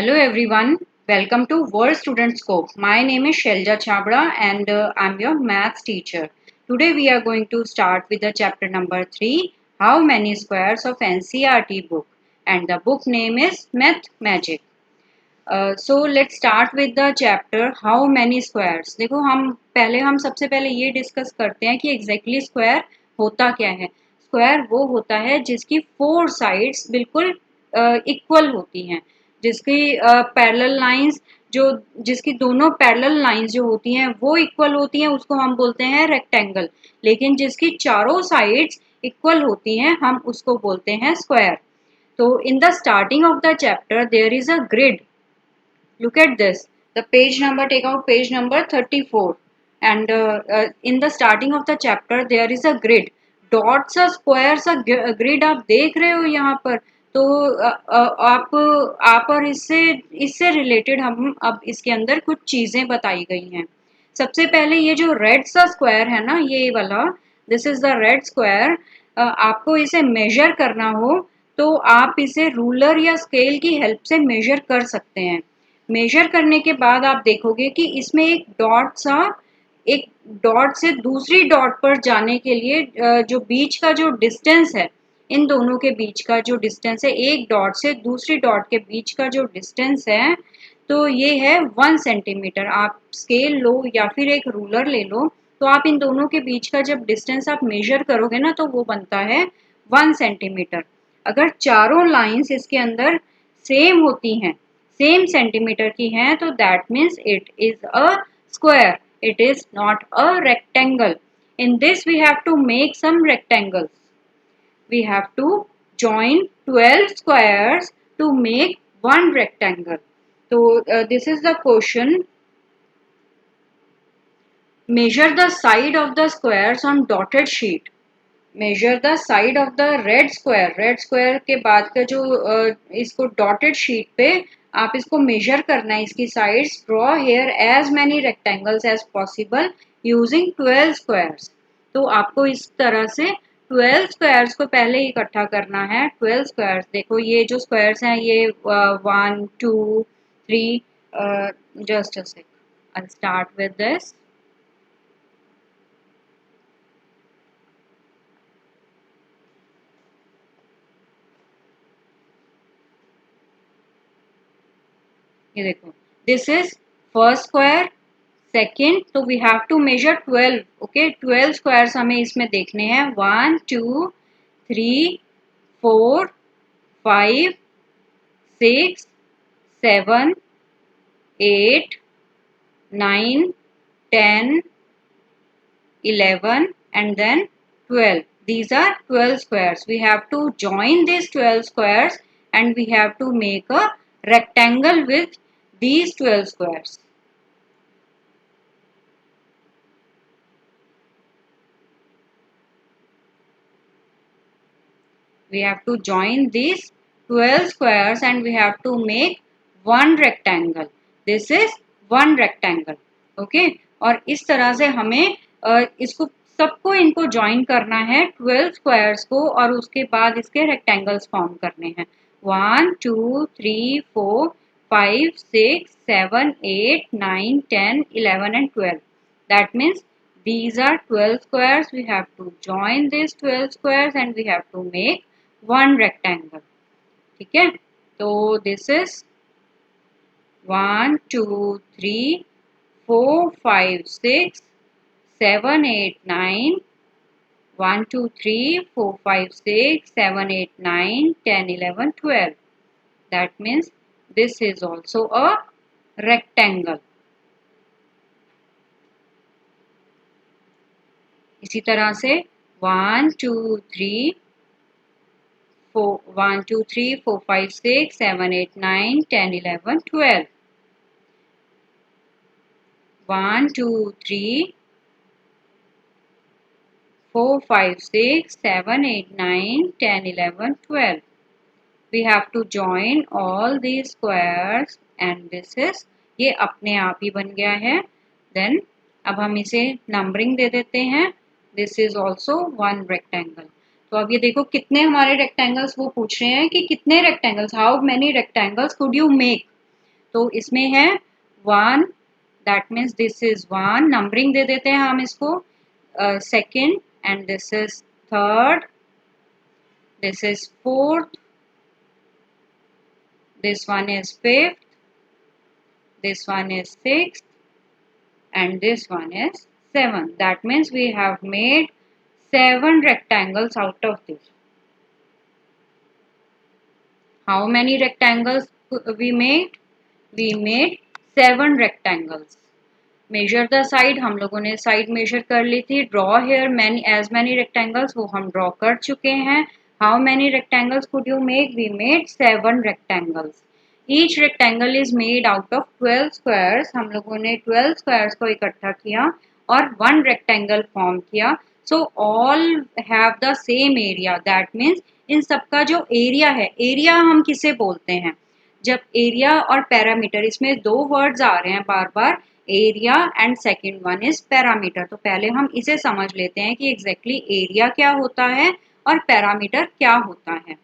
Hello everyone, welcome to World Student Scope. My name is Shelja Chabra and I'm your maths teacher. Today we are going to start with the chapter number 3, How Many Squares of NCERT book, and the book name is Math Magic. So let's start with the chapter How Many Squares. देखो हम सबसे पहले ये discuss करते हैं कि exactly square होता क्या है. Square वो होता है जिसकी 4 sides बिल्कुल इक्वल होती हैं, जिसकी पैरेलल लाइंस जिसकी दोनों पैरेलल लाइंस जो होती हैं वो इक्वल होती हैं, उसको हम बोलते हैं रेक्टेंगल. लेकिन जिसकी चारों साइड्स इक्वल होती हैं हम उसको बोलते हैं स्क्वायर. तो in the starting of the chapter there is a grid. Look at this. The page number, take out page number 34. And in the starting of the chapter, there is a grid. Dots or squares a grid आप देख रहे हो यहाँ पर. तो आप और इससे रिलेटेड हम अब इसके अंदर कुछ चीजें बताई गई हैं. सबसे पहले ये जो रेड सा स्क्वायर है ना, ये वाला, this is the red square. आपको इसे मेजर करना हो तो आप इसे रूलर या स्केल की हेल्प से मेजर कर सकते हैं. मेजर करने के बाद आप देखोगे कि इसमें एक डॉट से दूसरी डॉट पर जाने के लिए जो बीच का जो डिस्टेंस है, इन दोनों के बीच का जो डिस्टेंस है, एक डॉट से दूसरी डॉट के बीच का जो डिस्टेंस है, तो ये है 1 सेंटीमीटर. आप स्केल लो या फिर एक रूलर ले लो, तो आप इन दोनों के बीच का जब डिस्टेंस आप मेजर करोगे ना, तो वो बनता है 1 सेंटीमीटर. अगर चारों लाइंस इसके अंदर सेम होती हैं, सेम सेंटीमीटर की हैं, तो that means it is a square. It is not a rectangle. In this we have to make some rectangles. We have to join 12 squares to make one rectangle. So this is the question. Measure the side of the squares on dotted sheet. Measure the side of the red square. Red square के बाद का जो इसको dotted sheet पे आप इसको measure करना है, इसकी sides. Draw here as many rectangles as possible using 12 squares. तो आपको इस तरह से 12 squares को पहले इकट्ठा करना है. 12 squares, देखो ये जो squares हैं ये 1 2 3, just a sec. I'll start with this. ये देखो, this is first square, second, तो we have to measure 12. Okay, 12 squares हमें इसमें देखने हैं. 1 2 3 4 5 6 7 8 9 10 11 and then 12. These are 12 squares. We have to join these 12 squares and we have to make a rectangle with these 12 squares. We have to join these 12 squares and we have to make one rectangle. This is one rectangle. Okay, और इस तरह से हमें इसको सबको इनको join करना है 12 स्क्वायर्स को, और उसके बाद इसके रेक्टेंगल्स फॉर्म करने हैं. 1 2 3 4 5 6 7 8 9 10 11 and 12. That means these are 12 squares. We have to join these 12 squares and we have to make one rectangle. ठीक है, तो this is 1 2 3 4 5 6 7 8 9 1 2 3 4 5 6 7 8 9 10 11 12. That means this is also a rectangle. इसी तरह से 1 2 3 4 1 2 3 4 5 6 7 8 9 10 11 12. 1 2 3 4 5 6 7 8 9 10 11 12. We have to join all these squares and this is, ये अपने आप ही बन गया है. Then अब हम इसे नंबरिंग दे देते हैं. This is also one rectangle. तो अब ये देखो कितने हमारे रेक्टेंगल्स वो पूछ रहे हैं कि कितने rectangles, how many rectangles could you make. तो इसमें है 1, that means this is 1, numbering दे देते हैं हम इसको, second, and this is third, this is fourth, this one is fifth, this one is sixth, and this one is seventh. That means we have made 7 rectangles out of this. How many rectangles we made? We made 7 rectangles. Measure the side, हम लोगों ने side measure कर ली थी. Draw here as many rectangles, वो हम draw कर चुके हैं. How many rectangles could you make? We made 7 rectangles. Each rectangle is made out of 12 squares. हम लोगों ने 12 squares को इकट्ठा किया और 1 rectangle form किया. So all have the same area. That means इन सबका जो area है, area हम किसे बोलते हैं? जब एरिया और पैरामीटर, इसमें 2 वर्ड्स आ रहे हैं बार बार, area and second one is perimeter. तो पहले हम इसे समझ लेते हैं कि एग्जैक्टली एरिया क्या होता है और पैरामीटर क्या होता है.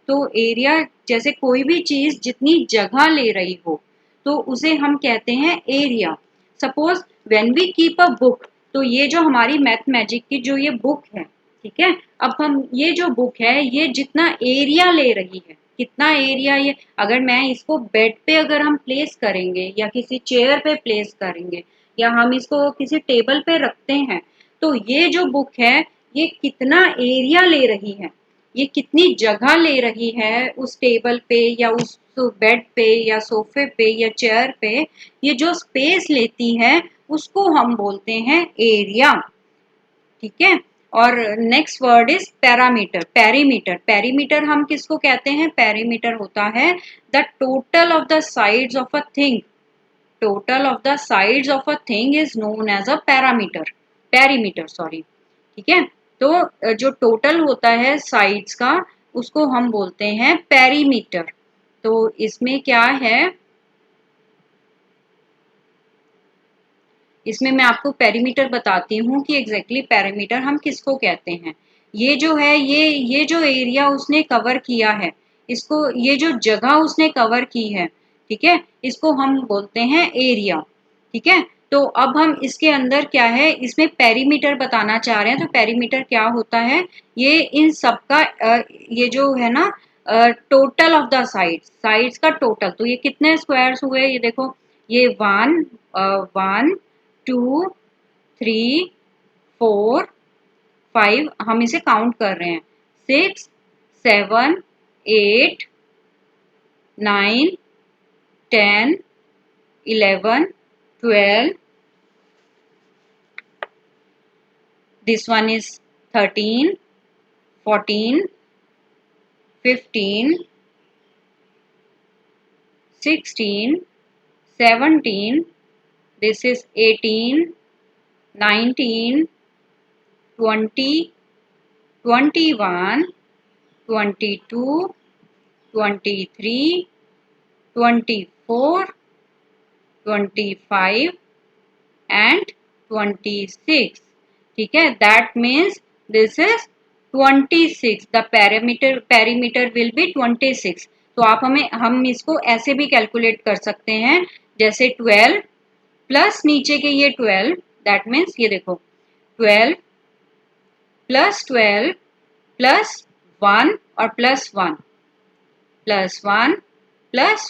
तो एरिया जैसे कोई भी चीज जितनी जगह ले रही हो तो उसे हम कहते हैं area. Suppose when we keep a book, तो ये जो हमारी मैथ मैजिक की जो ये बुक है, ठीक है, अब हम ये जो बुक है ये जितना एरिया ले रही है, कितना एरिया, ये अगर मैं इसको बेड पे अगर हम प्लेस करेंगे या किसी चेयर पे प्लेस करेंगे या हम इसको किसी टेबल पे रखते हैं, तो ये जो बुक है ये कितना एरिया ले रही है, ये कितनी जगह ले रही है उस टेबल पे या उस बेड पे या सोफे पे या चेयर पे, ये जो स्पेस लेती है उसको हम बोलते हैं एरिया. ठीक है. और next word is parameter. Perimeter. Perimeter हम किसको कहते हैं? पेरीमीटर होता है the total of the sides of a thing. Total of the sides of a thing is known as a parameter. Perimeter, sorry. ठीक है. तो जो टोटल होता है साइड्स का उसको हम बोलते हैं पेरीमीटर. तो इसमें क्या है, इसमें मैं आपको पेरीमीटर बताती हूँ कि एग्जैक्टली पेरीमीटर हम किसको कहते हैं. ये जो है ये जो एरिया उसने कवर किया है, इसको, ये जो जगह उसने कवर की है, ठीक है, इसको हम बोलते हैं एरिया. ठीक है. तो अब हम इसके अंदर क्या है, इसमें पेरीमीटर बताना चाह रहे हैं. तो पेरीमीटर क्या होता है, ये इन सबका ये जो है ना total of the sides, sides का टोटल. तो ये कितने स्क्वायर्स हुए, ये देखो, ये 1 2 3 4 5, हम इसे काउंट कर रहे हैं, 6 7 8 9 10 11 12, this one is 13 14 15 16 17, this is 18 19 20 21 22 23 24 25 and 26. ठीक है. That means this is 26. The perimeter will be 26. तो आप हम इसको ऐसे भी कैलकुलेट कर सकते हैं, जैसे 12 प्लस नीचे के ये 12, दैट मीन्स ये देखो 12 प्लस 1 और plus 1 plus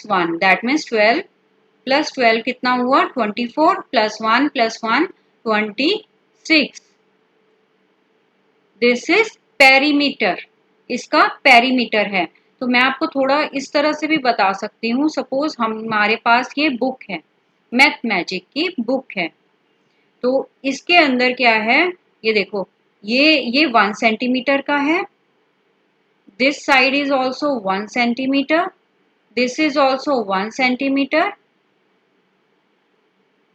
1, that means 12 plus 12 कितना हुआ, 24 प्लस 1 26. This is perimeter. इसका पेरीमीटर है. तो मैं आपको थोड़ा इस तरह से भी बता सकती हूँ. सपोज हमारे पास ये बुक है, मैथ मैजिक की बुक है, तो इसके अंदर क्या है, ये देखो, ये 1 सेंटीमीटर का है. This side is also 1 centimetre, this is also 1 centimetre,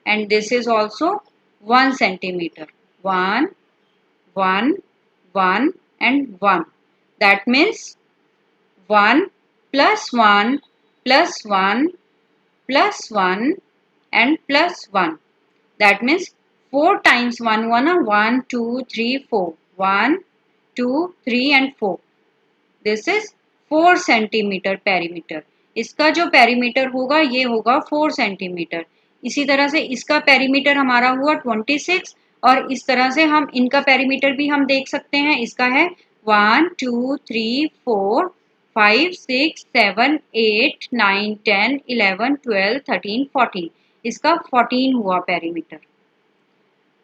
and this is also 1 centimeter. 1 1 1 and 1. That means 1 plus 1 plus 1 plus 1 and plus 1. That means 4 times 1 1 2 3 4, 1 2 3 and 4. This is 4 centimeter perimeter. इसका जो perimeter होगा ये होगा 4 centimetre. इसी तरह से इसका perimeter हमारा हुआ 26 और इस तरह से हम इनका पेरीमीटर भी हम देख सकते हैं। इसका है 1 2 3 4 5 6 7 8 9 10 11 12 13 14, इसका 14 हुआ पेरीमीटर।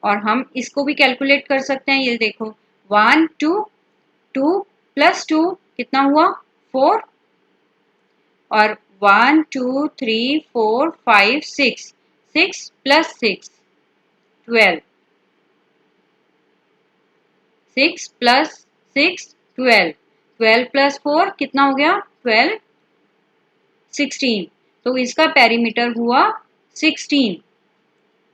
और हम इसको भी कैलकुलेट कर सकते हैं। ये देखो 1 2 2 प्लस 2 कितना हुआ 4 और 1 2 3 4 5 6 6 प्लस 6 12 6 प्लस 6 12 12 प्लस 4 कितना हो गया 12 16। तो इसका पेरीमीटर हुआ 16।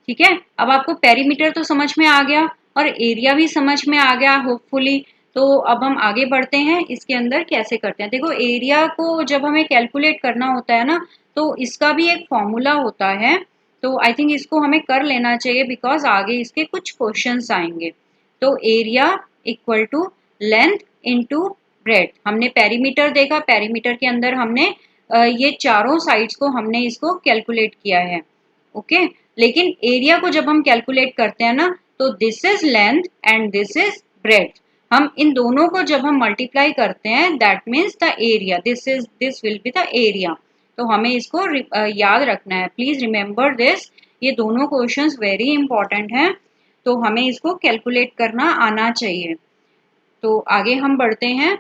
ठीक है, अब आपको पेरीमीटर तो समझ में आ गया और एरिया भी समझ में आ गया होपफुली। तो अब हम आगे बढ़ते हैं, इसके अंदर कैसे करते हैं। देखो एरिया को जब हमें कैलकुलेट करना होता है ना, तो इसका भी एक फॉर्मूला होता है। तो आई थिंक इसको हमें कर लेना चाहिए बिकॉज आगे इसके कुछ क्वेश्चंस आएंगे। तो area equal to length into breadth. हमने पेरीमीटर देखा, पेरीमीटर के अंदर हमने ये चारों साइड्स को हमने इसको कैलकुलेट किया है। ओके, लेकिन एरिया को जब हम कैलकुलेट करते हैं ना, तो this is length and this is breadth. हम इन दोनों को जब हम मल्टीप्लाई करते हैं that means the area, this will be the area. तो हमें इसको याद रखना है, प्लीज रिमेंबर दिस। ये दोनों क्वेश्चंस वेरी इंपॉर्टेंट हैं, तो हमें इसको कैलकुलेट करना आना चाहिए। तो आगे हम बढ़ते हैं,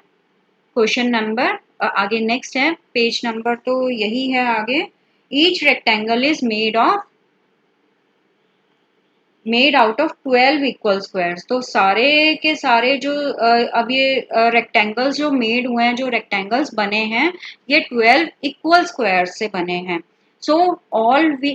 क्वेश्चन नंबर आगे नेक्स्ट है, पेज नंबर तो यही है आगे। Each rectangle is made out of 12 equal squares. तो सारे के सारे जो अब ये रेक्टेंगल्स जो मेड हुए हैं, जो रेक्टेंगल्स बने हैं, ये 12 इक्वल स्क्वायर्स से बने हैं। So all we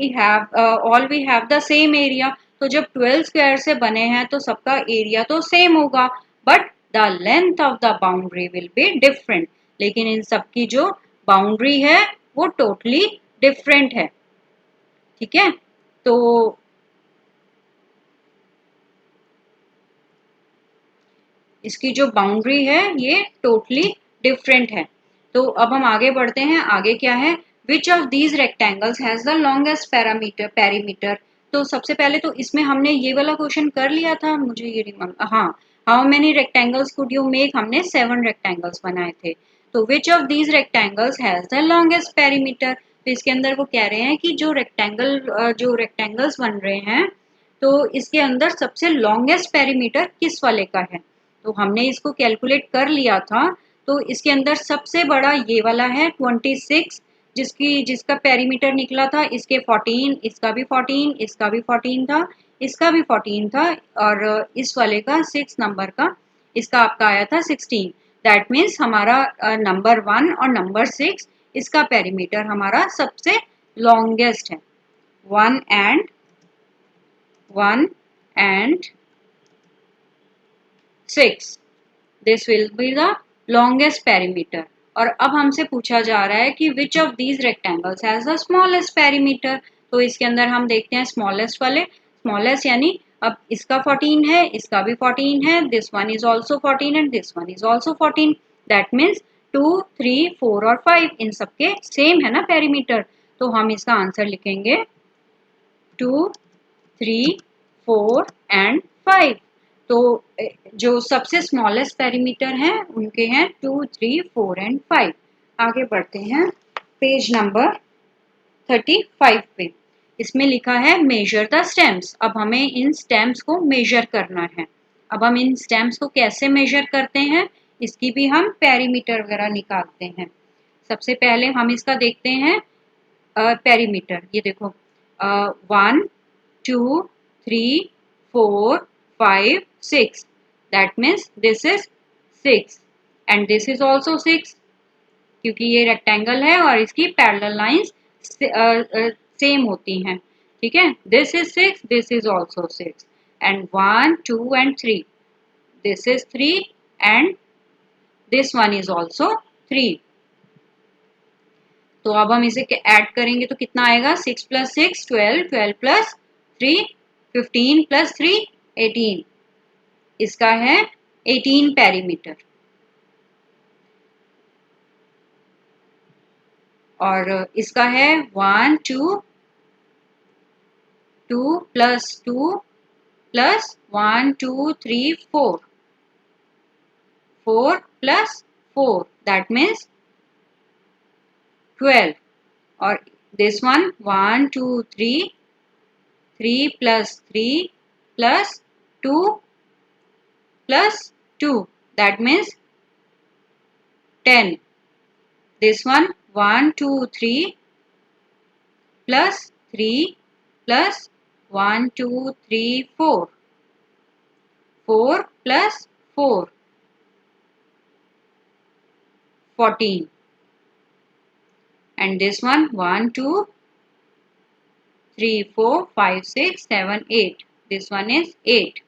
have the same area. तो जब 12 स्क्वायर से बने हैं तो सबका एरिया तो सेम होगा, but the length of the boundary will be different. लेकिन इन सबकी जो बाउंड्री है वो टोटली डिफरेंट है। ठीक है, तो इसकी जो बाउंड्री है ये टोटली डिफरेंट है। तो अब हम आगे बढ़ते हैं, आगे क्या है, which of these rectangles has the longest perimeter. तो सबसे पहले तो इसमें हमने ये वाला क्वेश्चन कर लिया था, मुझे ये हाँ, how many rectangles could you make, हमने 7 रेक्टेंगल्स बनाए थे। तो which of these rectangles has the longest perimeter. तो इसके अंदर वो कह रहे हैं कि जो रेक्टेंगल्स बन रहे हैं, तो इसके अंदर सबसे लॉन्गेस्ट पेरीमीटर किस वाले का है। तो हमने इसको कैलकुलेट कर लिया था। तो इसके अंदर सबसे बड़ा ये वाला है 26, जिसका पेरीमीटर निकला था इसके 14, इसका भी 14, इसका भी 14 था, इसका भी 14 था, और इस वाले का 6 नंबर का इसका आपका आया था 16। दैट मीन्स हमारा नंबर 1 और नंबर 6 इसका पेरीमीटर हमारा सबसे लॉन्गेस्ट है। 1 and 6, this will be the longest perimeter. और अब हमसे पूछा जा रहा है कि which of these rectangles has the smallest perimeter. तो इसके अंदर हम देखते हैं स्मॉलेस्ट वाले, स्मॉलेस्ट यानी अब इसका 14 है, इसका भी 14 है, this one is also 14 and this one is also 14। That means 2 3 4 और 5 इन सबके सेम है ना पेरीमीटर। तो हम इसका आंसर लिखेंगे 2 3 4 एंड 5। तो जो सबसे स्मॉलेस्ट पेरीमीटर हैं उनके हैं 2 3 4 एंड 5। आगे बढ़ते हैं, पेज नंबर 35 पे। इसमें लिखा है मेजर द स्टेम्स। अब हमें इन स्टेम्स को मेजर करना है। अब हम इन स्टेम्स को कैसे मेजर करते हैं, इसकी भी हम पेरीमीटर वगैरह निकालते हैं। सबसे पहले हम इसका देखते हैं पेरीमीटर। ये देखो 1 2 3 4 5 6, that means this is 6 and this is also 6, क्योंकि ये रेक्टेंगल है और इसकी पैरेलल लाइंस सेम होती हैं। ठीक है, this is 6, this is also 6 and 1 2 and 3, this is 3 and this one is also 3। तो अब हम इसे ऐड करेंगे तो कितना आएगा, 6 प्लस 6 12, 12 प्लस 3 15 प्लस 3 18, इसका है 18 पेरीमीटर। और इसका है 1 2 2 plus 2 plus 1 2 3 4 4 plus 4, that means 12. Or this one 1 2 3 3 plus 3 plus 2 plus 2, that means 10. This one 1 2 3 plus 3 plus 1 2 3 4 4 plus 4 14. And this one 1 2 3 4 5 6 7 8. This one is 8.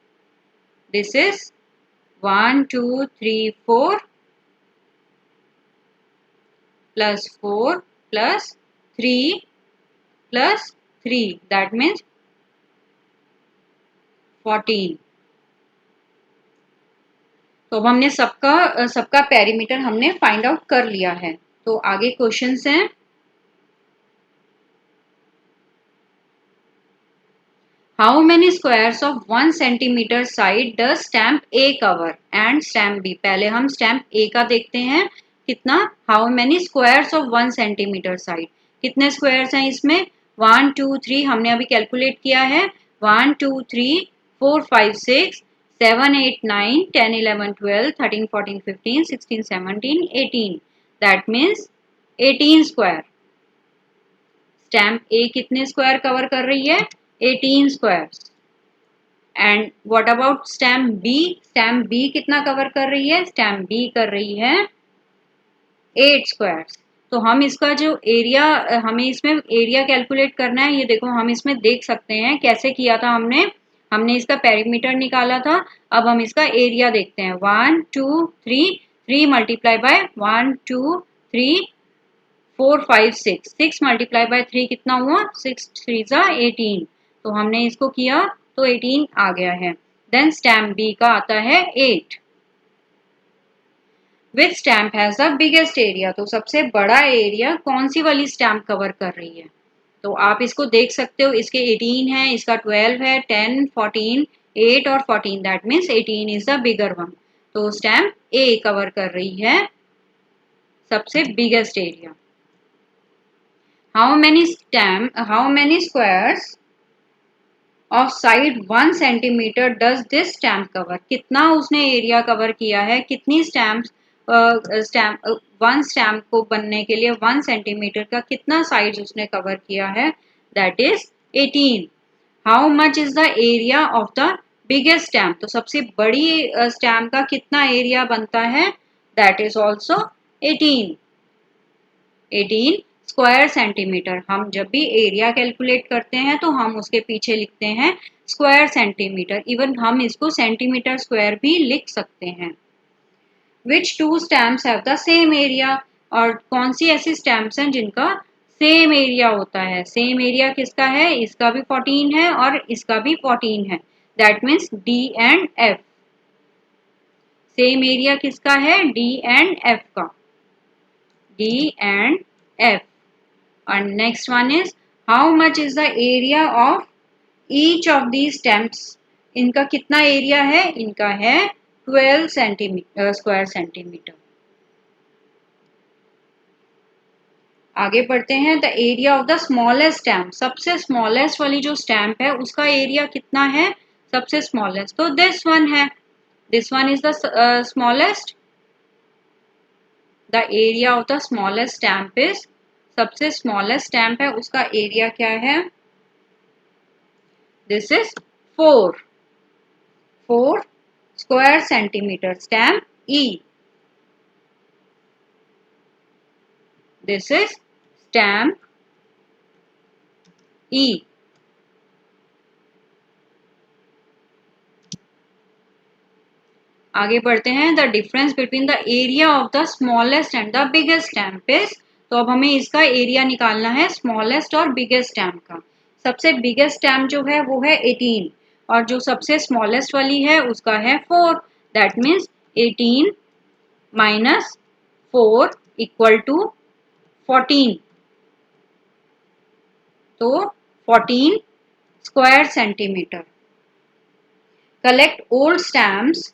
This is 1 2 3 4 plus 4 plus 3 plus 3, that means 14. तो अब हमने सबका perimeter हमने find out कर लिया है. तो आगे क्वेश्चंस हैं. How many squares of 1 centimeter side does stamp A cover and stamp B? पहले हम stamp A का देखते हैं. कितना? How many squares of 1 centimeter side? कितने squares हैं इसमें? 1 2 3 हमने अभी कैलकुलेट किया है. 1 2 3 4 5 6 7 8 9 10 11 12 13 14 15 16 17 18. That means 18 square. Stamp A कितने square कवर कर रही है? 18 squares. And what about stamp B? Stamp B कितना कवर कर रही है? Stamp B कर रही है 8 squares. तो हम इसका जो एरिया, हमें इसमें एरिया कैलकुलेट करना है. ये देखो हम इसमें देख सकते हैं कैसे किया था हमने इसका पेरीमीटर निकाला था. अब हम इसका एरिया देखते हैं. 1 2 3 3 मल्टीप्लाई बाय 1 2 3 4 5 6 6 मल्टीप्लाई बाय 3 कितना हुआ? 6 3 18. तो हमने इसको किया तो 18 आ गया है. देन स्टैम्प बी का आता है 8. Which stamp has the biggest area? तो सबसे बड़ा एरिया कौन सी वाली स्टैम्प कवर कर रही है? तो आप इसको देख सकते हो. इसके 18 है, इसका 12 है, 10 14 8 और 14, that means 18 is the bigger one. तो स्टैम्प ए कवर कर रही है सबसे biggest area. How many squares of side 1 centimeter does this stamp cover? कितना उसने एरिया कवर किया है? कितनी वन स्टैम्प को बनने के लिए 1 सेंटीमीटर का कितना साइड उसने कवर किया है? That is 18. How much is the area of the biggest stamp? तो सबसे बड़ी स्टैम्प का कितना एरिया बनता है? That is also 18 square centimetre. हम जब भी एरिया कैलकुलेट करते हैं तो हम उसके पीछे लिखते हैं स्क्वायर सेंटीमीटर. इवन हम इसको सेंटीमीटर स्क्वायर भी लिख सकते हैं. Which two stamps have the same area? और कौन सी ऐसी स्टैम्प्स हैं जिनका सेम एरिया होता है? सेम एरिया किसका है? इसका भी 14 है और इसका भी 14 है. That means D and F. Same area किसका है? डी एंड एफ का. D and F. And next one is how much is the area of each of these stamps? इनका कितना एरिया है? इनका है 12 स्क्वायर सेंटीमीटर. आगे बढ़ते हैं. The area of the smallest stamp. सबसे स्मॉलेस्ट वाली जो स्टैम्प है उसका एरिया कितना है? सबसे स्मॉलेस्ट तो दिस वन है. This one is the smallest. The area of the smallest stamp is, सबसे स्मॉलेस्ट स्टैम्प है उसका एरिया क्या है? This is 4 square centimetre. Stamp E. This is stamp E. आगे बढ़ते हैं. The difference between the area of the smallest and the biggest stamp is. तो अब हमें इसका एरिया निकालना है स्मॉलेस्ट और बिगेस्ट स्टैम्प का. सबसे बिगेस्ट स्टैम्प जो है वो है 18 और जो सबसे स्मॉलेस्ट वाली है उसका है 4. That means 18 minus 4 equal to 14. तो 14 square centimetre. Collect old stamps,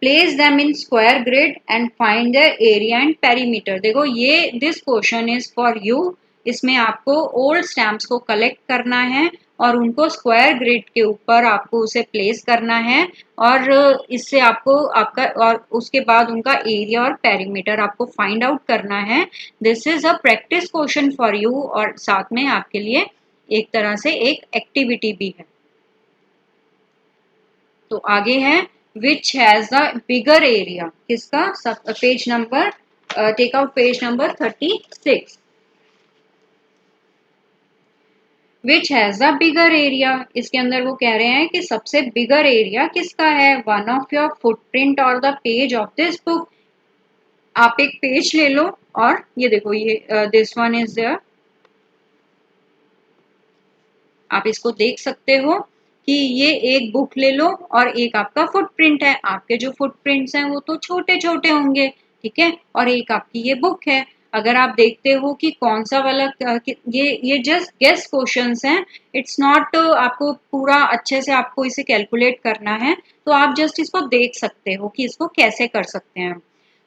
place them in square grid and find the area and perimeter. देखो ये this question is for you. इसमें आपको ओल्ड स्टैम्प्स को कलेक्ट करना है और उनको स्क्वायर ग्रिड के ऊपर आपको उसे प्लेस करना है और इससे आपको आपका और उसके बाद उनका एरिया और पेरीमीटर आपको फाइंड आउट करना है। This is a practice question for you और साथ में आपके लिए एक तरह से एक एक्टिविटी भी है। तो आगे है which has the bigger area, किसका? Page number take out page number 36। Which has the bigger area, इसके अंदर वो कह रहे हैं कि सबसे बिगर एरिया किसका है? वन ऑफ योर फुटप्रिंट और the page of this book. आप एक पेज ले लो और ये देखो ये दिस वन इज देयर, आप इसको देख सकते हो कि ये एक बुक ले लो और एक आपका फुटप्रिंट है। आपके जो फुटप्रिंट्स हैं वो तो छोटे छोटे होंगे, ठीक है, और एक आपकी ये बुक है। अगर आप देखते हो कि कौन सा वाला ये जस्ट गेस क्वेश्चंस हैं, इट्स नॉट आपको पूरा अच्छे से आपको इसे कैलकुलेट करना है, तो आप जस्ट इसको देख सकते हो कि इसको कैसे कर सकते हैं।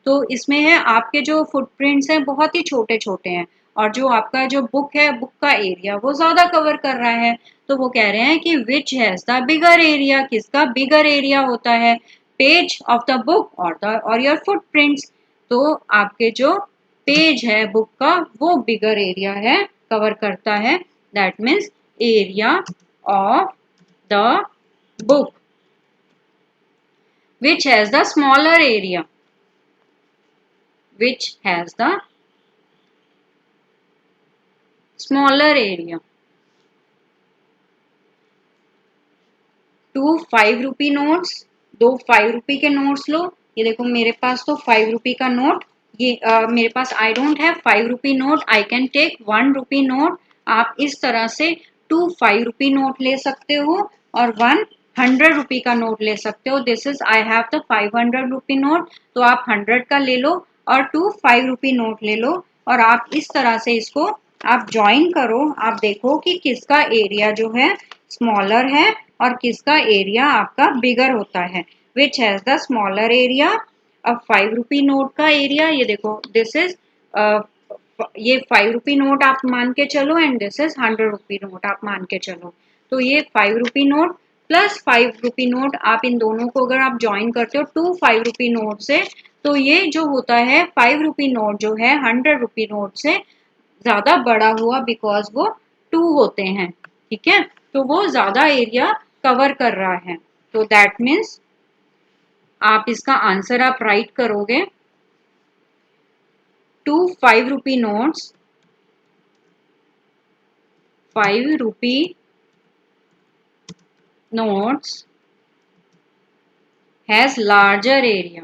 तो इसमें है आपके जो फुटप्रिंट्स हैं बहुत ही छोटे छोटे हैं और जो आपका जो बुक है, बुक का एरिया वो ज्यादा कवर कर रहा है। तो वो कह रहे हैं कि विच हैज द बिगर एरिया, किसका बिगर एरिया होता है? पेज ऑफ द बुक और योर फुटप्रिंट्स। तो आपके जो पेज है बुक का वो बिगर एरिया है, कवर करता है। That means area of the book. Which has the smaller area, which has the smaller area। 2 5 rupee notes, 2 5 रुपी के नोट्स लो। ये देखो मेरे पास तो 5 रुपी का नोट, ये मेरे पास I don't have 5 rupee note, I can take 1 rupee note. आप इस तरह से 2 5 रुपी नोट ले सकते हो और 1 100 रुपी का नोट ले सकते हो। This is I have the 500 rupee note, तो आप 100 का ले लो और 2 5 रुपी नोट ले लो और आप इस तरह से इसको आप ज्वाइन करो। आप देखो कि किसका एरिया जो है स्मॉलर है और किसका एरिया आपका बिगर होता है। Which has the smaller area. अब 5 रुपी नोट का एरिया ये देखो, दिस इज ये 5 रुपी नोट आप मान के चलो and this is 100 rupee note आप मान के चलो। तो ये 5 rupee note plus 5 rupee note, आप इन दोनों को अगर आप ज्वाइन करते हो 2 5 रुपी नोट से, तो ये जो होता है 5 रुपी नोट जो है 100 रुपी नोट से ज्यादा बड़ा हुआ, बिकॉज वो 2 होते हैं, ठीक है, तो वो ज्यादा एरिया कवर कर रहा है। तो दैट मीन्स आप इसका आंसर आप राइट करोगे 2 5 rupee notes, 5 rupee notes has larger area।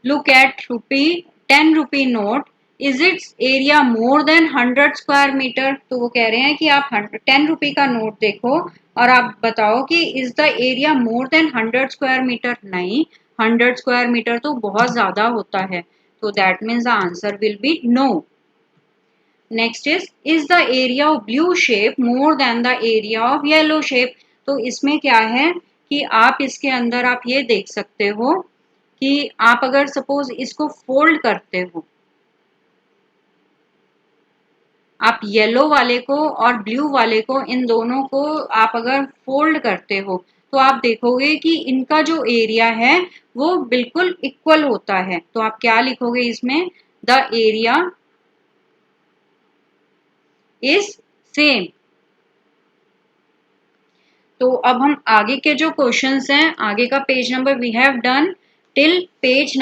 Look at 10 rupee note, is its area more than 100 square metre. तो वो कह रहे हैं कि आप 10 रुपी का नोट देखो और आप बताओ कि is the area more than 100 square metre. नहीं, 100 स्क्वायर मीटर तो बहुत ज्यादा होता है, तो that means the answer will be no. Next is the area of blue shape more than the area of yellow shape. तो इसमें क्या है कि आप इसके अंदर आप ये देख सकते हो कि आप अगर सपोज इसको फोल्ड करते हो, आप येलो वाले को और ब्लू वाले को, इन दोनों को आप अगर फोल्ड करते हो तो आप देखोगे कि इनका जो एरिया है वो बिल्कुल इक्वल होता है। तो आप क्या लिखोगे इसमें? The area is same. तो अब हम आगे के जो क्वेश्चंस हैं, आगे का page number we have done till page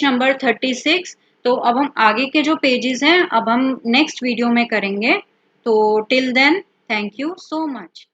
number 36। तो अब हम आगे के जो पेजेस हैं अब हम नेक्स्ट वीडियो में करेंगे। तो till then thank you so much.